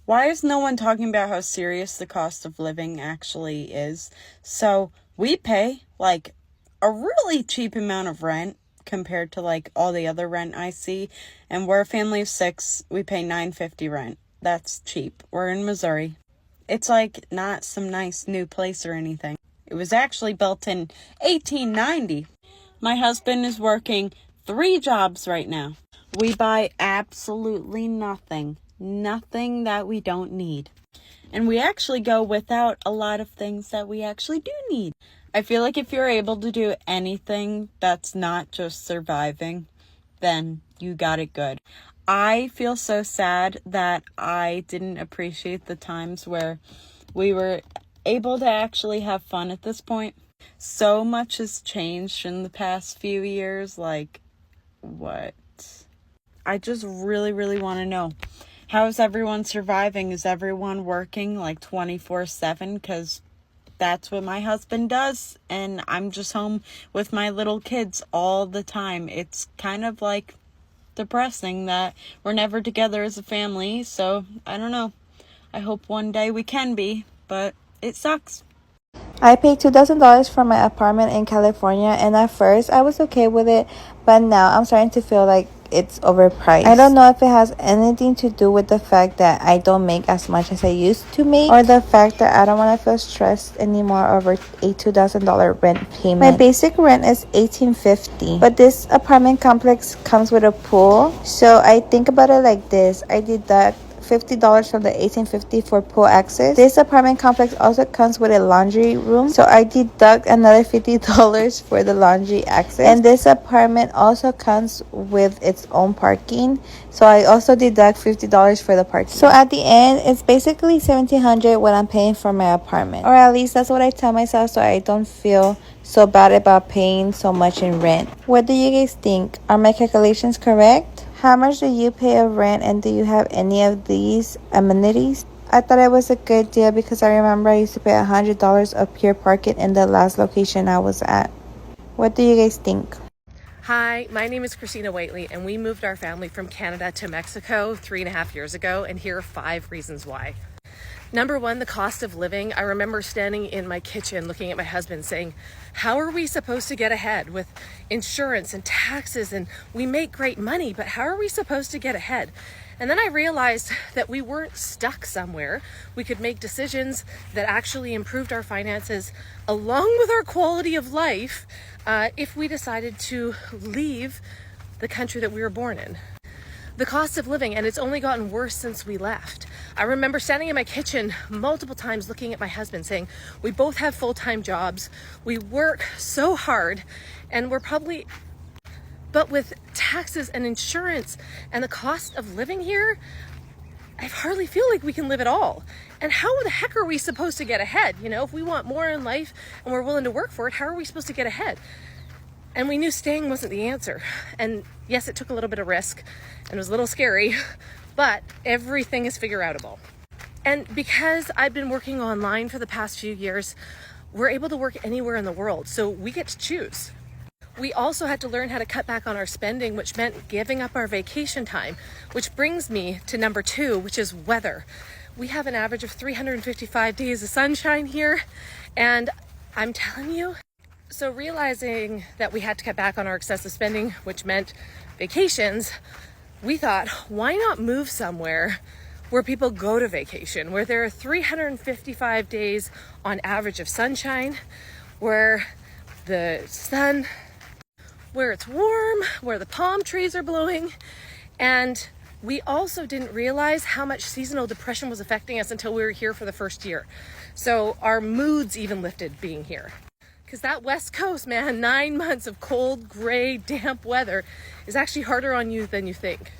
Why is no one talking about how serious the cost of living actually is? So we pay like a really cheap amount of rent compared to like all the other rent I see. And we're a family of 6. We pay $9.50 rent. That's cheap. We're in Missouri. It's like not some nice new place or anything. It was actually built in 1890. My husband is working 3 jobs right now. We buy absolutely nothing. Nothing that we don't need. And we actually go without a lot of things that we actually do need. I feel like if you're able to do anything that's not just surviving, then you got it good. I feel so sad that I didn't appreciate the times where we were able to actually have fun at this point. So much has changed in the past few years. Like, what? I just really, really want to know. How is everyone surviving? Is everyone working like 24/7? Because that's what my husband does. And I'm just home with my little kids all the time. It's kind of like depressing that we're never together as a family. So I don't know. I hope one day we can be, but it sucks. I paid $2,000 for my apartment in California, and at first I was okay with it, but now I'm starting to feel like it's overpriced. I don't know if it has anything to do with the fact that I don't make as much as I used to make, or the fact that I don't want to feel stressed anymore over a $2,000 rent payment. My basic rent is $1,850, but this apartment complex comes with a pool, so I think about it like this. I deduct $50 from the $1,850 for pool access. This apartment complex also comes with a laundry room, so I deduct another $50 for the laundry access. And this apartment also comes with its own parking, so I also deduct $50 for the parking. So at the end, it's basically $1,700 what I'm paying for my apartment, or at least that's what I tell myself, so I don't feel so bad about paying so much in rent. What do you guys think? Are my calculations correct? How much do you pay of rent, and do you have any of these amenities? I thought it was a good deal because I remember I used to pay $100 of pure parking in the last location I was at. What do you guys think? Hi, my name is Christina Whiteley, and we moved our family from Canada to Mexico 3.5 years ago, and here are 5 reasons why. Number 1, the cost of living. I remember standing in my kitchen looking at my husband saying, how are we supposed to get ahead with insurance and taxes, and we make great money, but how are we supposed to get ahead? And then I realized that we weren't stuck somewhere. We could make decisions that actually improved our finances along with our quality of life if we decided to leave the country that we were born in. The cost of living, and it's only gotten worse since we left. I remember standing in my kitchen multiple times looking at my husband saying, we both have full-time jobs, we work so hard, and but with taxes and insurance and the cost of living here, I hardly feel like we can live at all. And how the heck are we supposed to get ahead? You know, if we want more in life and we're willing to work for it, how are we supposed to get ahead? And we knew staying wasn't the answer. And yes, it took a little bit of risk and it was a little scary, but everything is figure-outable. And because I've been working online for the past few years, we're able to work anywhere in the world, so we get to choose. We also had to learn how to cut back on our spending, which meant giving up our vacation time, which brings me to number 2, which is weather. We have an average of 355 days of sunshine here, and I'm telling you, so realizing that we had to cut back on our excessive spending, which meant vacations, we thought, why not move somewhere where people go to vacation, where there are 355 days on average of sunshine, where the sun, where it's warm, where the palm trees are blowing. And we also didn't realize how much seasonal depression was affecting us until we were here for the first year. So our moods even lifted being here. Because that West Coast, man, 9 months of cold, gray, damp weather is actually harder on you than you think.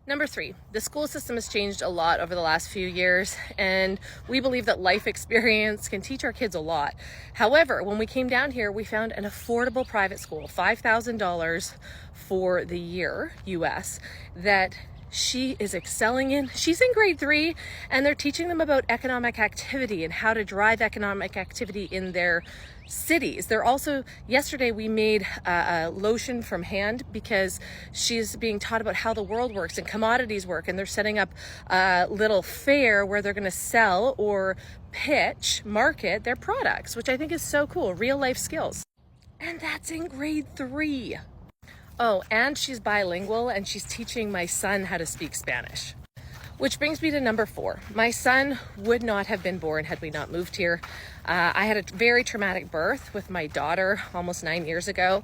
Number 3, the school system has changed a lot over the last few years, and we believe that life experience can teach our kids a lot. However, when we came down here, we found an affordable private school, $5,000 for the year, US, that she is excelling in. She's in grade 3, and they're teaching them about economic activity and how to drive economic activity in their cities. They're also, yesterday we made a lotion from hand because she's being taught about how the world works and commodities work, and they're setting up a little fair where they're going to sell or pitch, market their products, which I think is so cool. Real life skills. And that's in grade 3. Oh, and she's bilingual, and she's teaching my son how to speak Spanish. Which brings me to number 4. My son would not have been born had we not moved here. I had a very traumatic birth with my daughter almost 9 years ago.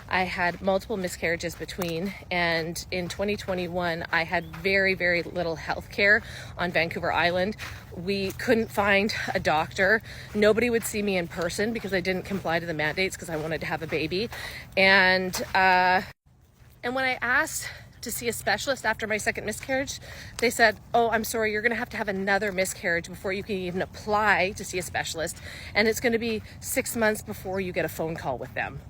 I had multiple miscarriages between, and in 2021, I had very, very little health care on Vancouver Island. We couldn't find a doctor. Nobody would see me in person because I didn't comply to the mandates because I wanted to have a baby. And when I asked to see a specialist after my second miscarriage, they said, oh, I'm sorry, you're gonna have to have another miscarriage before you can even apply to see a specialist. And it's gonna be 6 months before you get a phone call with them.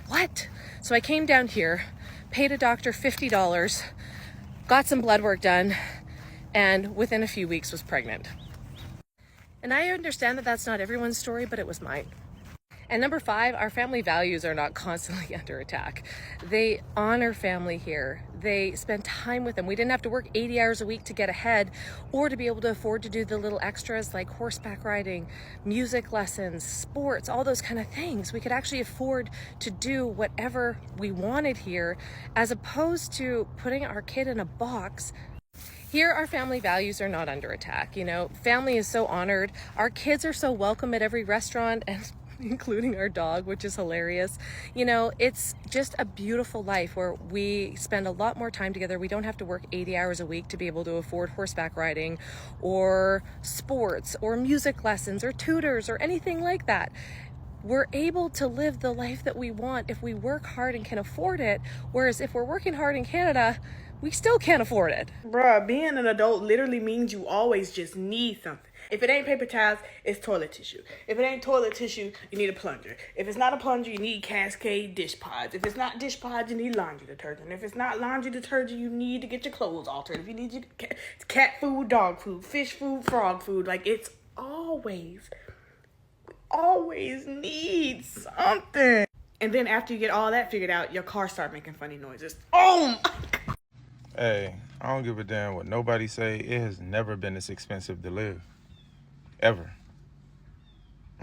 What? So I came down here, paid a doctor $50, got some blood work done, and within a few weeks was pregnant. And I understand that that's not everyone's story, but it was mine. And number 5, our family values are not constantly under attack. They honor family here. They spend time with them. We didn't have to work 80 hours a week to get ahead or to be able to afford to do the little extras like horseback riding, music lessons, sports, all those kind of things. We could actually afford to do whatever we wanted here, as opposed to putting our kid in a box. Here, our family values are not under attack. You know, family is so honored. Our kids are so welcome at every restaurant, and including our dog, which is hilarious. You know, it's just a beautiful life where we spend a lot more time together. We don't have to work 80 hours a week to be able to afford horseback riding or sports or music lessons or tutors or anything like that. We're able to live the life that we want if we work hard and can afford it. Whereas if we're working hard in Canada, we still can't afford it. Bruh, being an adult literally means you always just need something. If it ain't paper towels, it's toilet tissue. If it ain't toilet tissue, you need a plunger. If it's not a plunger, you need Cascade dish pods. If it's not dish pods, you need laundry detergent. If it's not laundry detergent, you need to get your clothes altered. If you need your cat food, dog food, fish food, frog food, like it's always need something. And then after you get all that figured out, your car start making funny noises. Oh my God. Hey, I don't give a damn what nobody say. It has never been this expensive to live. Ever.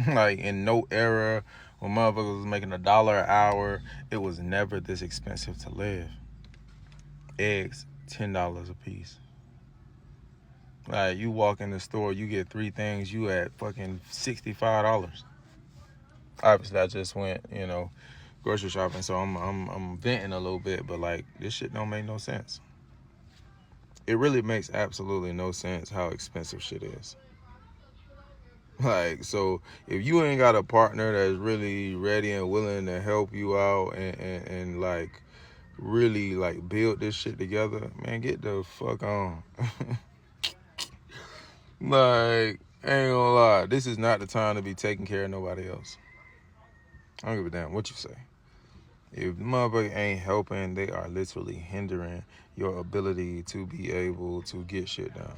Like, in no era when motherfuckers was making $1 an hour, it was never this expensive to live. Eggs, $10 a piece. Like, you walk in the store, you get 3 things, you at fucking $65. Obviously, I just went, grocery shopping, so I'm venting a little bit, but like, this shit don't make no sense. It really makes absolutely no sense how expensive shit is. Like, so if you ain't got a partner that's really ready and willing to help you out and like really like build this shit together, man, get the fuck on. Like, I ain't gonna lie, this is not the time to be taking care of nobody else. I don't give a damn what you say. If the motherfucker ain't helping, they are literally hindering your ability to be able to get shit done.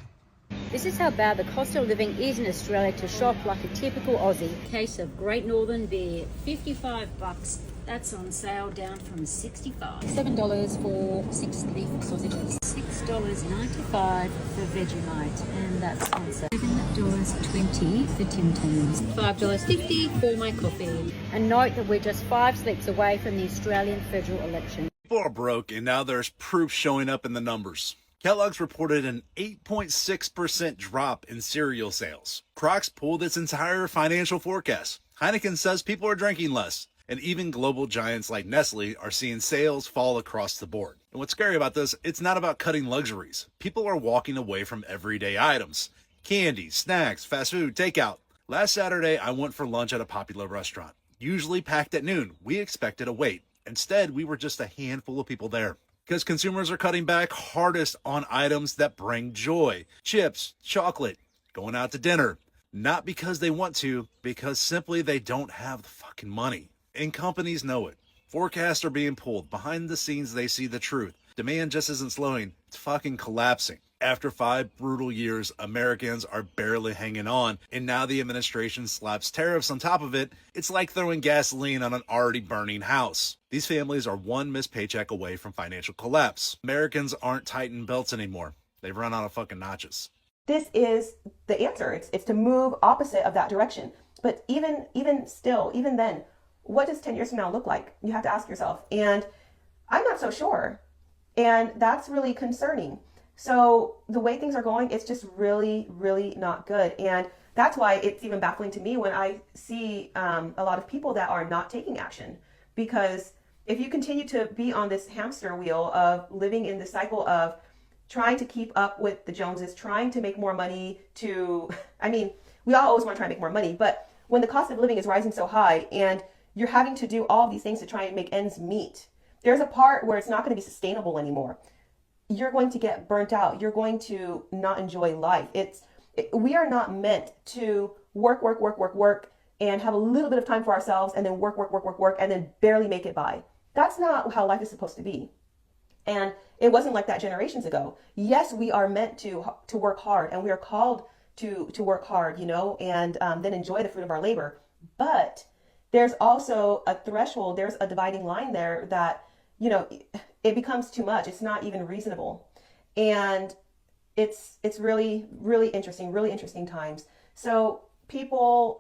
This is how bad the cost of living is in Australia to shop like a typical Aussie. Case of Great Northern Beer, $55. That's on sale down from $65. $7 for 6 leaf sausages. $6.95 for Vegemite, and that's on sale. $7.20 for Tim Tams. $5.50 for my coffee. And note that we're just 5 steps away from the Australian federal election. People are broke, and now there's proof showing up in the numbers. Kellogg's reported an 8.6% drop in cereal sales. Crocs pulled its entire financial forecast. Heineken says people are drinking less. And even global giants like Nestle are seeing sales fall across the board. And what's scary about this, it's not about cutting luxuries. People are walking away from everyday items. Candy, snacks, fast food, takeout. Last Saturday, I went for lunch at a popular restaurant. Usually packed at noon, we expected a wait. Instead, we were just a handful of people there. Because consumers are cutting back hardest on items that bring joy. Chips, chocolate, going out to dinner. Not because they want to, because simply they don't have the fucking money. And companies know it. Forecasts are being pulled. Behind the scenes, they see the truth. Demand just isn't slowing, it's fucking collapsing. After 5 brutal years, Americans are barely hanging on, and now the administration slaps tariffs on top of it. It's like throwing gasoline on an already burning house. These families are one missed paycheck away from financial collapse. Americans aren't tightening belts anymore. They've run out of fucking notches. This is the answer. It's to move opposite of that direction. But even then, what does 10 years from now look like? You have to ask yourself. And I'm not so sure. And that's really concerning. So the way things are going, it's just really, really not good. And that's why it's even baffling to me when I see a lot of people that are not taking action. Because if you continue to be on this hamster wheel of living in the cycle of trying to keep up with the Joneses, trying to make more money we all always want to try and make more money, but when the cost of living is rising so high and you're having to do all these things to try and make ends meet, there's a part where it's not going to be sustainable anymore. You're going to get burnt out. You're going to not enjoy life. We are not meant to work, and have a little bit of time for ourselves and then work, and then barely make it by. That's not how life is supposed to be. And it wasn't like that generations ago. Yes, we are meant to work hard, and we are called to work hard, and then enjoy the fruit of our labor. But there's also a threshold, there's a dividing line there that, it becomes too much. It's not even reasonable. And it's really, really interesting times. So people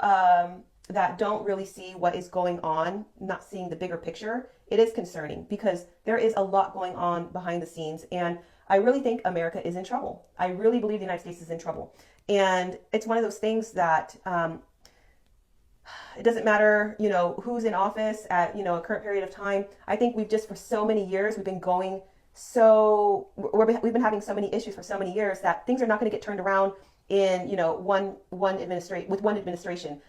that don't really see what is going on, not seeing the bigger picture, it is concerning because there is a lot going on behind the scenes. And I really think America is in trouble. I really believe the United States is in trouble. And it's one of those things that it doesn't matter, who's in office at, a current period of time. I think we've just for so many years, we've been having so many issues for so many years that things are not going to get turned around in, one administration,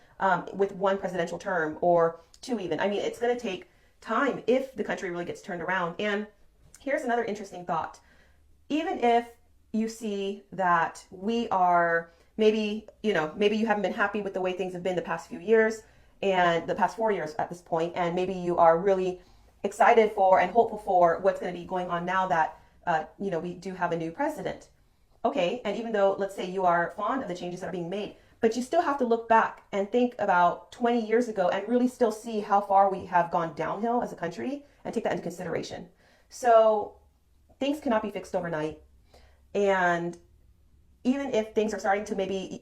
with one presidential term or two even. It's going to take time if the country really gets turned around. And here's another interesting thought. Even if you see that we are maybe you haven't been happy with the way things have been the past few years and the past 4 years at this point, and maybe you are really excited for and hopeful for what's going to be going on now that we do have a new president. Okay, and even though, let's say, you are fond of the changes that are being made, but you still have to look back and think about 20 years ago and really still see how far we have gone downhill as a country and take that into consideration. So things cannot be fixed overnight. And even if things are starting to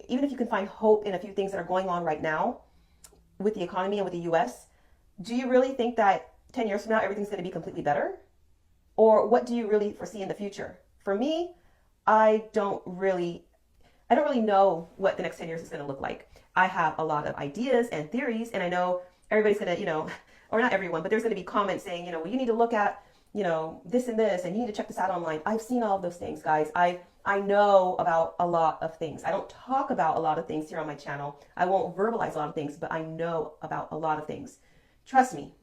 even if you can find hope in a few things that are going on right now with the economy and with the US, do you really think that 10 years from now, everything's going to be completely better? Or what do you really foresee in the future? For me, I don't really know what the next 10 years is going to look like. I have a lot of ideas and theories, and I know everybody's going to, or not everyone, but there's going to be comments saying, well, you need to look at, this and this, and you need to check this out online. I've seen all of those things, guys. I know about a lot of things. I don't talk about a lot of things here on my channel. I won't verbalize a lot of things, but I know about a lot of things. Trust me,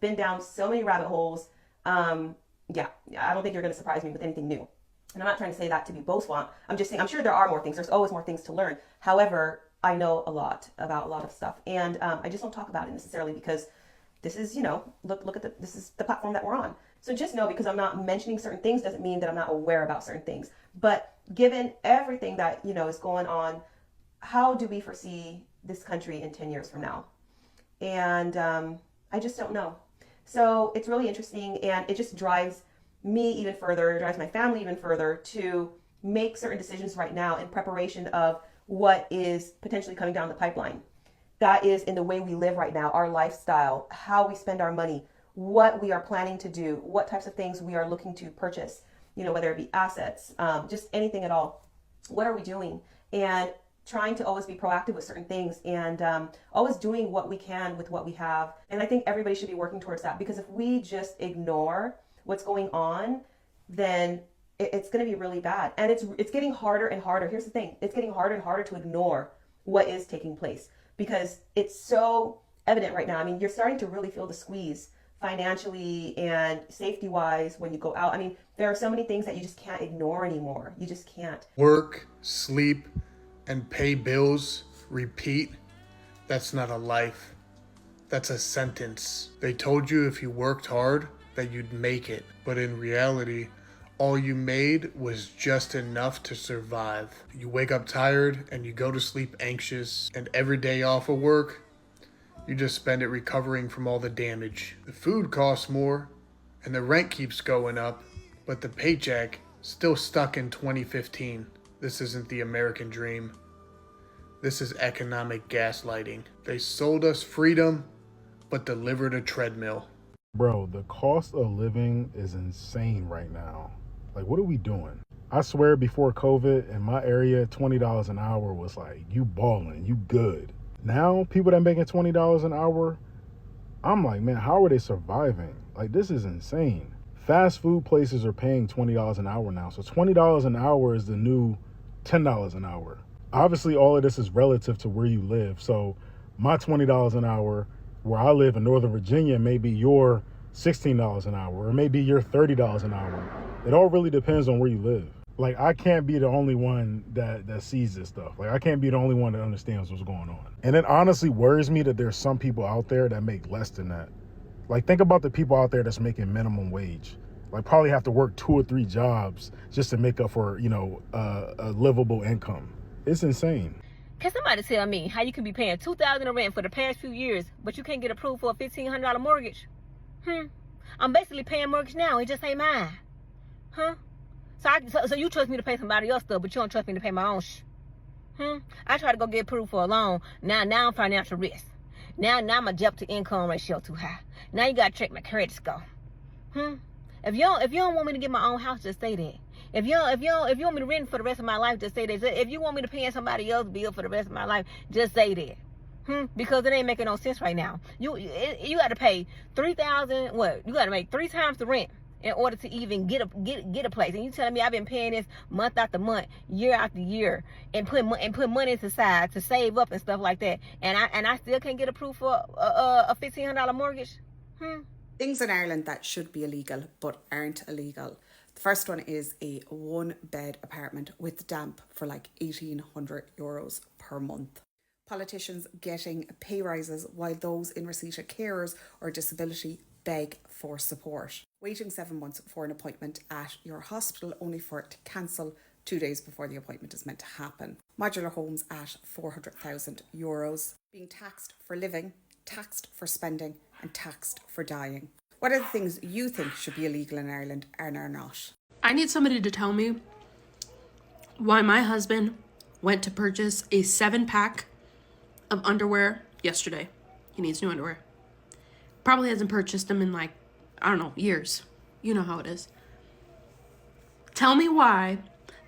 been down so many rabbit holes. Yeah, I don't think you're going to surprise me with anything new. And I'm not trying to say that to be boastful. I'm just saying, I'm sure there are more things. There's always more things to learn. However, I know a lot about a lot of stuff. And I just don't talk about it necessarily because this is, look at this is the platform that we're on. So just know, because I'm not mentioning certain things doesn't mean that I'm not aware about certain things. But given everything that, is going on, how do we foresee this country in 10 years from now? And I just don't know. So it's really interesting, and it just drives me even further, drives my family even further to make certain decisions right now in preparation of what is potentially coming down the pipeline. That is in the way we live right now, our lifestyle, how we spend our money, what we are planning to do, what types of things we are looking to purchase, whether it be assets, just anything at all. What are we doing? And trying to always be proactive with certain things, and always doing what we can with what we have. And I think everybody should be working towards that, because if we just ignore what's going on, then it's going to be really bad. And it's getting harder and harder. Here's the thing. It's getting harder and harder to ignore what is taking place, because it's so evident right now. You're starting to really feel the squeeze financially and safety-wise when you go out. There are so many things that you just can't ignore anymore. You just can't. Work, sleep, and pay bills, repeat. That's not a life. That's a sentence. They told you if you worked hard, that you'd make it, but in reality, all you made was just enough to survive. You wake up tired and you go to sleep anxious, and every day off of work, you just spend it recovering from all the damage. The food costs more, and the rent keeps going up, but the paycheck still stuck in 2015. This isn't the American dream. This is economic gaslighting. They sold us freedom, but delivered a treadmill. Bro, the cost of living is insane right now. Like, what are we doing? I swear before COVID, in my area, $20 an hour was like, you balling, you good. Now, people that making $20 an hour, I'm like, man, how are they surviving? Like, this is insane. Fast food places are paying $20 an hour now. So $20 an hour is the new $10 an hour. Obviously, all of this is relative to where you live. So my $20 an hour, where I live in Northern Virginia, maybe your $16 an hour, or maybe your $30 an hour. It all really depends on where you live. Like, I can't be the only one that sees this stuff. Like, I can't be the only one that understands what's going on. And it honestly worries me that there's some people out there that make less than that. Like, think about the people out there that's making minimum wage. Like, probably have to work 2 or 3 jobs just to make up for, a livable income. It's insane. Can somebody tell me how you can be paying $2,000 in rent for the past few years, but you can't get approved for a $1,500 mortgage? I'm basically paying mortgage now. It just ain't mine. So you trust me to pay somebody else's stuff, but you don't trust me to pay my own I try to go get approved for a loan. Now I'm financial risk. Now my debt to income ratio too high. Now you gotta check my credit score. If you don't want me to get my own house, just say that. If you want me to rent for the rest of my life, just say that. If you want me to pay somebody else's bill for the rest of my life, just say that. Because it ain't making no sense right now. You got to pay $3,000. What? You got to make 3 times the rent in order to even get a place. And you telling me I've been paying this month after month, year after year, and put money aside to save up and stuff like that, and I still can't get approved for a $1,500 mortgage. Things in Ireland that should be illegal but aren't illegal. The first one is a 1-bed apartment with damp for like €1,800 per month. Politicians getting pay rises while those in receipt of carers or disability beg for support. Waiting 7 months for an appointment at your hospital only for it to cancel 2 days before the appointment is meant to happen. Modular homes at €400,000. Being taxed for living, taxed for spending and taxed for dying. What are the things you think should be illegal in Ireland and are not? I need somebody to tell me why my husband went to purchase a 7-pack of underwear yesterday. He needs new underwear. Probably hasn't purchased them in years. You know how it is. Tell me why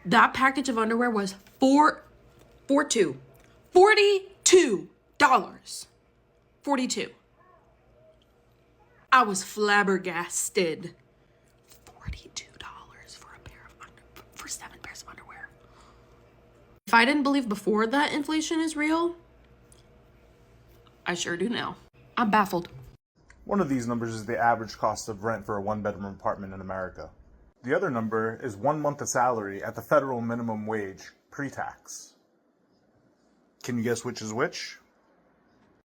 that package of underwear was $42. $42. I was flabbergasted. $42 for 7 pairs of underwear. If I didn't believe before that inflation is real, I sure do now. I'm baffled. One of these numbers is the average cost of rent for a 1-bedroom apartment in America. The other number is 1 month of salary at the federal minimum wage, pre-tax. Can you guess which is which?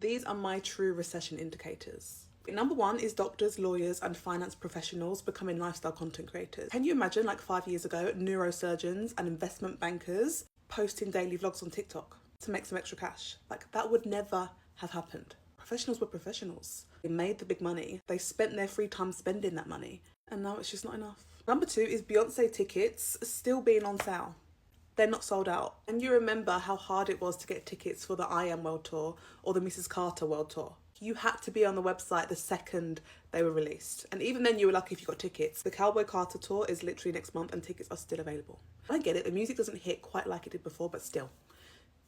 These are my true recession indicators. Number 1 is doctors, lawyers and finance professionals becoming lifestyle content creators. Can you imagine 5 years ago, neurosurgeons and investment bankers posting daily vlogs on TikTok to make some extra cash? That would never have happened. Professionals were professionals. They made the big money. They spent their free time spending that money. And now it's just not enough. Number 2 is Beyonce tickets still being on sale. They're not sold out. And you remember how hard it was to get tickets for the I Am World Tour or the Mrs. Carter World Tour. You had to be on the website the second they were released. And even then you were lucky if you got tickets. The Cowboy Carter Tour is literally next month and tickets are still available. I get it, the music doesn't hit quite like it did before, but still,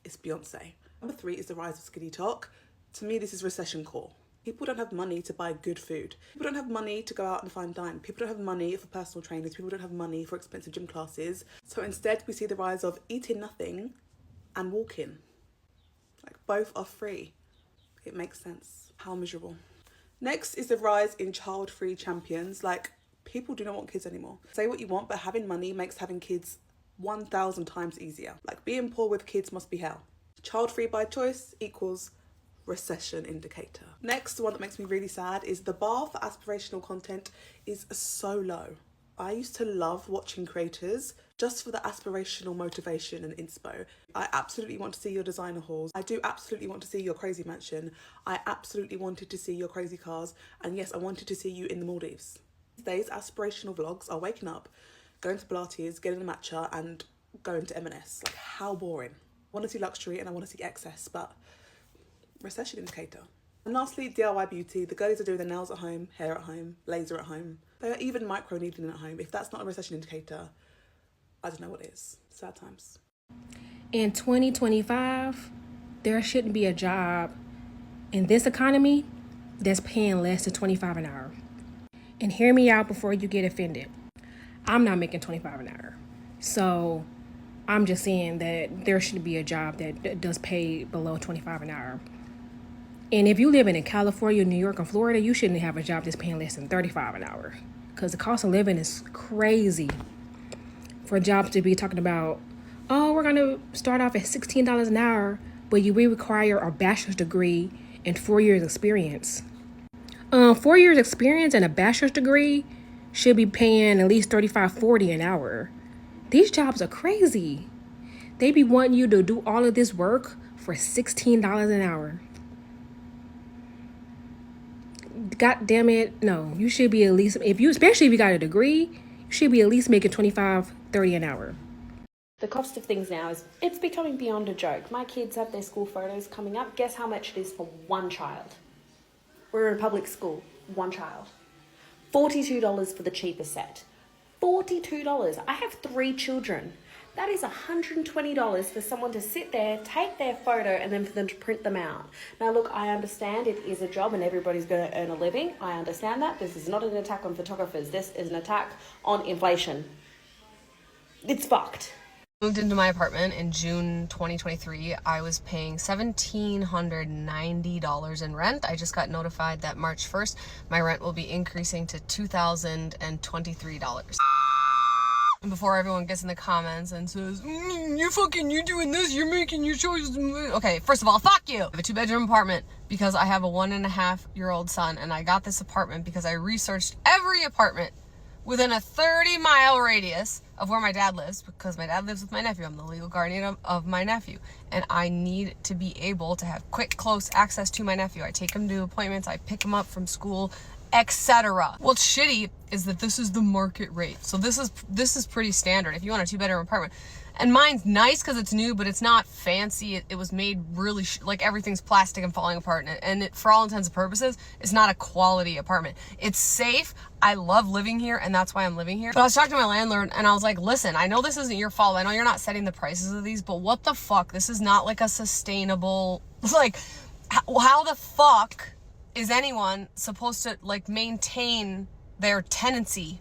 it's Beyonce. Number 3 is the rise of skinny talk. To me, this is recession core. People don't have money to buy good food. People don't have money to go out and fine dine. People don't have money for personal trainers. People don't have money for expensive gym classes. So instead, we see the rise of eating nothing and walking. Both are free. It makes sense. How miserable. Next is the rise in child-free champions. People do not want kids anymore. Say what you want, but having money makes having kids 1,000 times easier. Being poor with kids must be hell. Child-free by choice equals recession indicator. Next, the one that makes me really sad is the bar for aspirational content is so low. I used to love watching creators just for the aspirational motivation and inspo. I absolutely want to see your designer hauls. I do absolutely want to see your crazy mansion. I absolutely wanted to see your crazy cars. And yes, I wanted to see you in the Maldives. These days, aspirational vlogs are waking up, going to Pilates, getting a matcha and going to M&S. Like, how boring. I want to see luxury and I want to see excess, but recession indicator. And lastly, DIY beauty. The girlies are doing their nails at home, hair at home, laser at home. They are even micro needling at home. If that's not a recession indicator, I don't know what is. Sad times. In 2025, there shouldn't be a job in this economy that's paying less than $25 an hour. And hear me out before you get offended. I'm not making $25 an hour. So I'm just saying that there should be a job that does pay below $25 an hour. And if you live in California, New York, and Florida, you shouldn't have a job that's paying less than $35 an hour. Because the cost of living is crazy for jobs to be talking about, oh, we're going to start off at $16 an hour, but we require a bachelor's degree and 4 years experience. 4 years experience and a bachelor's degree should be paying at least $35-40 an hour. These jobs are crazy. They be wanting you to do all of this work for $16 an hour. God damn it, no. You should be at least, especially if you got a degree, you should be at least making $25-30 an hour. The cost of things now it's becoming beyond a joke. My kids have their school photos coming up. Guess how much it is for one child? We're in a public school, one child. $42 for the cheapest set. $42. I have 3 children. That is $120 for someone to sit there, take their photo, and then for them to print them out. Now, look, I understand it is a job and everybody's going to earn a living. I understand that. This is not an attack on photographers. This is an attack on inflation. It's fucked. Moved into my apartment in June 2023. I was paying $1,790 in rent. I just got notified that March 1st, my rent will be increasing to $2,023. And before everyone gets in the comments and says, you're doing this, you're making your choices. Okay, first of all, fuck you. I have a 2-bedroom apartment because I have a 1.5-year-old son, and I got this apartment because I researched every apartment within a 30-mile radius of where my dad lives, because my dad lives with my nephew. I'm the legal guardian of my nephew, and I need to be able to have quick, close access to my nephew. I take him to appointments, I pick him up from school, etc. What's shitty is that this is the market rate. So this is pretty standard if you want a 2-bedroom apartment. And mine's nice because it's new, but it's not fancy. It was made really like everything's plastic and falling apart. And it, for all intents and purposes, it's not a quality apartment. It's safe. I love living here, and that's why I'm living here. But I was talking to my landlord, and I was like, listen, I know this isn't your fault. I know you're not setting the prices of these, but what the fuck? This is not like a sustainable, like, how the fuck is anyone supposed to like maintain their tenancy?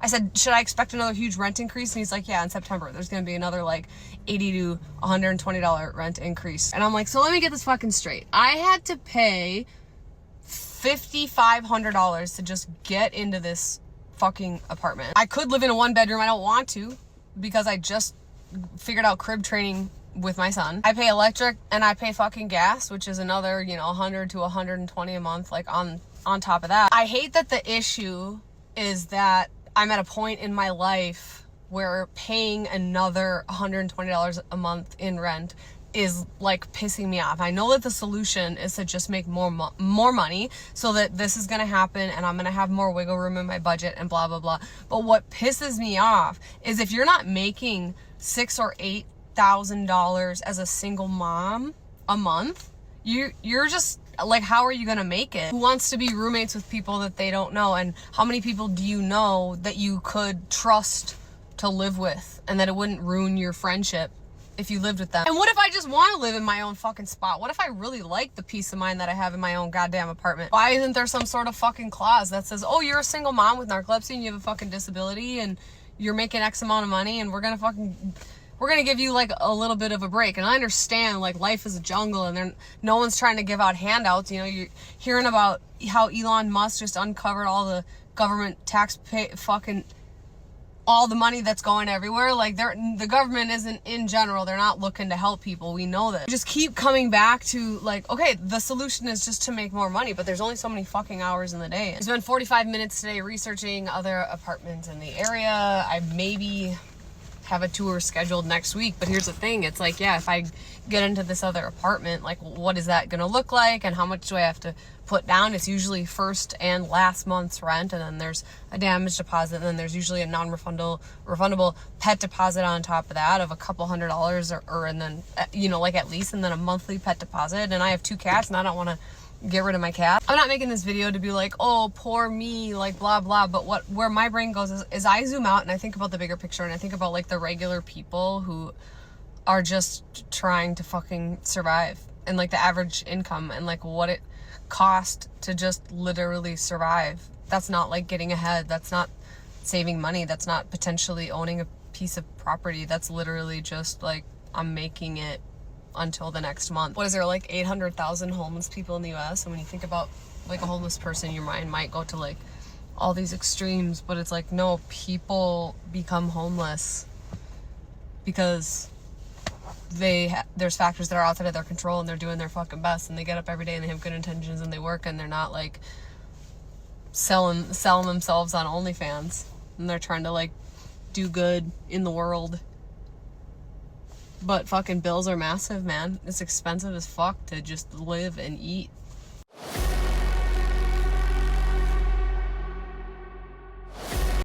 I said, should I expect another huge rent increase? And he's like, yeah, in September there's gonna be another like $80 to $120 rent increase. And I'm like, so let me get this fucking straight. I had to pay $5,500 to just get into this fucking apartment. I could live in a 1-bedroom. I don't want to because I just figured out crib training with my son. I pay electric and I pay fucking gas, which is another, $100 to $120 a month, like on top of that. I hate that the issue is that I'm at a point in my life where paying another $120 a month in rent is like pissing me off. I know that the solution is to just make more money so that this is going to happen and I'm going to have more wiggle room in my budget and blah, blah, blah. But what pisses me off is if you're not making $6,000 or $8,000 as a single mom a month, you're just like, how are you gonna make it? Who wants to be roommates with people that they don't know? And how many people do you know that you could trust to live with and that it wouldn't ruin your friendship if you lived with them? And what if I just want to live in my own fucking spot? What if I really like the peace of mind that I have in my own goddamn apartment? Why isn't there some sort of fucking clause that says, oh, you're a single mom with narcolepsy and you have a fucking disability and you're making X amount of money and we're gonna give you like a little bit of a break. And I understand like life is a jungle and no one's trying to give out handouts. You're hearing about how Elon Musk just uncovered all the government fucking all the money that's going everywhere. Like the government isn't, in general, they're not looking to help people. We know that. We just keep coming back to like, okay, the solution is just to make more money, but there's only so many fucking hours in the day. I spent 45 minutes today researching other apartments in the area. I maybe have a tour scheduled next week, but here's the thing, it's like, yeah, if I get into this other apartment, like what is that gonna look like and how much do I have to put down? It's usually first and last month's rent, and then there's a damage deposit, and then there's usually a refundable pet deposit on top of that of a couple $100 or and then you know, like at least, and then a monthly pet deposit. And I have 2 cats and I don't want to get rid of my cat. I'm not making this video to be like, oh, poor me, like blah blah, but where my brain goes is I zoom out and I think about the bigger picture, and I think about like the regular people who are just trying to fucking survive, and like the average income and like what it cost to just literally survive. That's not like getting ahead, that's not saving money, that's not potentially owning a piece of property, that's literally just like, I'm making it until the next month. What is there, like 800,000 homeless people in the US? And when you think about like a homeless person, your mind might go to like all these extremes, but it's like, no, people become homeless because there's factors that are outside of their control, and they're doing their fucking best, and they get up every day and they have good intentions and they work, and they're not like selling themselves on OnlyFans, and they're trying to like do good in the world. But fucking bills are massive, man. It's expensive as fuck to just live and eat